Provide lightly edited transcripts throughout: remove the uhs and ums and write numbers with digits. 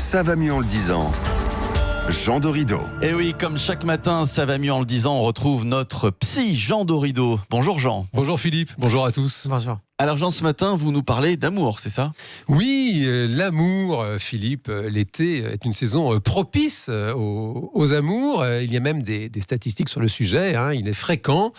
Ça va mieux en le disant. Jean Dorido. Et oui, comme chaque matin, ça va mieux en le disant, on retrouve notre psy Jean Dorido. Bonjour Jean. Bonjour Philippe, bonjour à tous. Bonjour. Alors Jean, ce matin, vous nous parlez d'amour, c'est ça ? Oui, l'amour, Philippe, l'été est une saison propice aux amours. Il y a même des statistiques sur le sujet. Il est fréquent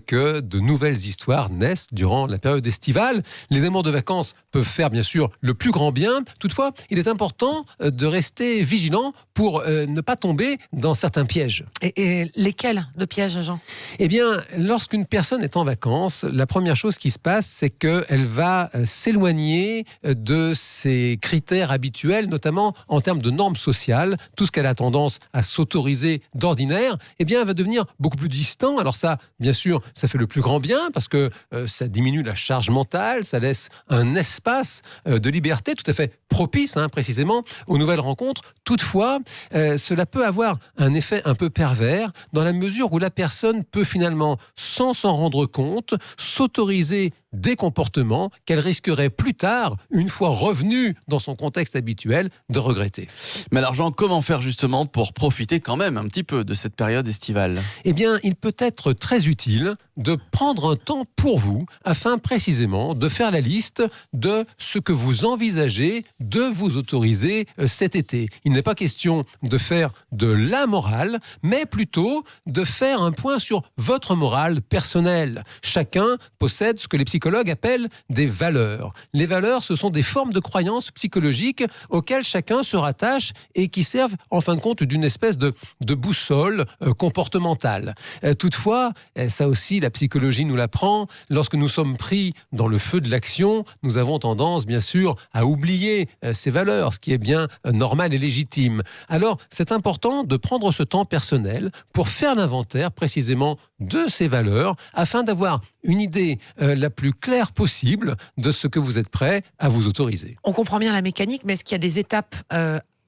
que de nouvelles histoires naissent durant la période estivale. Les amours de vacances peuvent faire bien sûr le plus grand bien. Toutefois, il est important de rester vigilant pour ne pas tomber dans certains pièges. Et lesquels de pièges, Jean ? Eh bien, lorsqu'une personne est en vacances, la première chose qui se passe, c'est qu'elle va s'éloigner de ses critères habituels, notamment en termes de normes sociales. Tout ce qu'elle a tendance à s'autoriser d'ordinaire, eh bien, va devenir beaucoup plus distant. Alors ça, bien sûr, ça fait le plus grand bien parce que ça diminue la charge mentale, ça laisse un espace de liberté tout à fait propice, précisément, aux nouvelles rencontres. Toutefois, cela peut avoir un effet un peu pervers dans la mesure où la personne peut finalement, sans s'en rendre compte, s'autoriser des comportements qu'elle risquerait plus tard, une fois revenue dans son contexte habituel, de regretter. Mais alors Jean, comment faire justement pour profiter quand même un petit peu de cette période estivale ? Eh bien, il peut être très utile de prendre un temps pour vous, afin précisément de faire la liste de ce que vous envisagez de vous autoriser cet été. Il n'est pas question de faire de la morale, mais plutôt de faire un point sur votre morale personnelle. Chacun possède ce que les psychologues appellent des valeurs. Les valeurs, ce sont des formes de croyances psychologiques auxquelles chacun se rattache et qui servent en fin de compte d'une espèce de boussole comportementale. Toutefois, ça aussi, la psychologie nous l'apprend, lorsque nous sommes pris dans le feu de l'action, nous avons tendance, bien sûr, à oublier ces valeurs, ce qui est bien normal et légitime. Alors, c'est important de prendre ce temps personnel pour faire l'inventaire précisément de ces valeurs, afin d'avoir une idée la plus claire possible de ce que vous êtes prêt à vous autoriser. On comprend bien la mécanique, mais est-ce qu'il y a des étapes,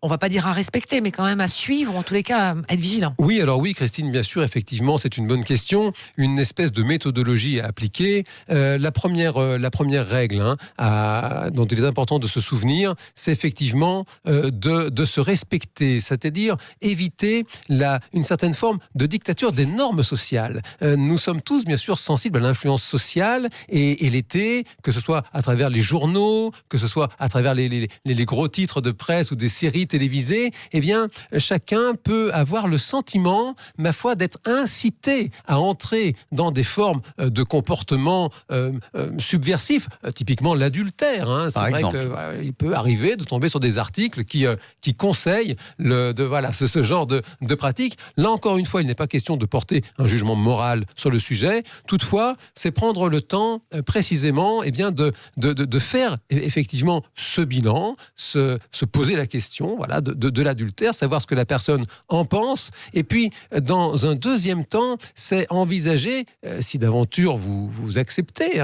on va pas dire à respecter, mais quand même à suivre, ou en tous les cas, à être vigilant ? Oui, alors oui, Christine, bien sûr, effectivement, c'est une bonne question. Une espèce de méthodologie à appliquer. La première règle dont il est important de se souvenir, c'est effectivement de se respecter, c'est-à-dire éviter une certaine forme de dictature des normes sociales. Nous sommes tous, bien sûr, sensibles à l'influence sociale, et l'été, que ce soit à travers les journaux, que ce soit à travers les gros titres de presse ou des séries télévisée, eh bien, chacun peut avoir le sentiment, ma foi, d'être incité à entrer dans des formes de comportement subversifs, typiquement l'adultère. C'est vrai qu'il peut arriver de tomber sur des articles qui conseillent ce genre de pratique. Là, encore une fois, il n'est pas question de porter un jugement moral sur le sujet. Toutefois, c'est prendre le temps précisément de faire effectivement ce bilan, se poser la question de l'adultère, savoir ce que la personne en pense. Et puis, dans un deuxième temps, c'est envisager, si d'aventure vous acceptez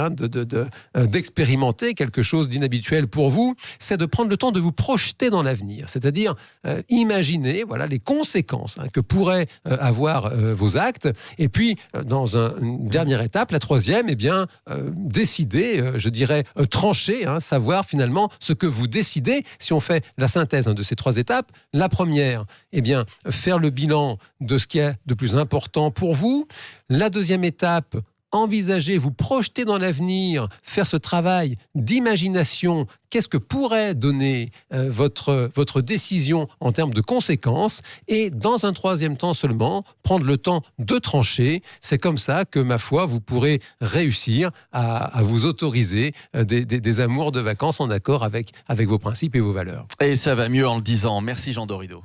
d'expérimenter quelque chose d'inhabituel pour vous, c'est de prendre le temps de vous projeter dans l'avenir. C'est-à-dire, imaginer les conséquences que pourraient avoir vos actes. Et puis, dans une dernière étape, la troisième, décider, trancher, savoir finalement ce que vous décidez. Si on fait la synthèse de ces trois étapes, la première, faire le bilan de ce qui est de plus important pour vous. La deuxième étape, envisager, vous projeter dans l'avenir, faire ce travail d'imagination. Qu'est-ce que pourrait donner votre décision en termes de conséquences? Et dans un troisième temps seulement, prendre le temps de trancher. C'est comme ça que, ma foi, vous pourrez réussir à vous autoriser des amours de vacances en accord avec vos principes et vos valeurs. Et ça va mieux en le disant. Merci Jean Dorido.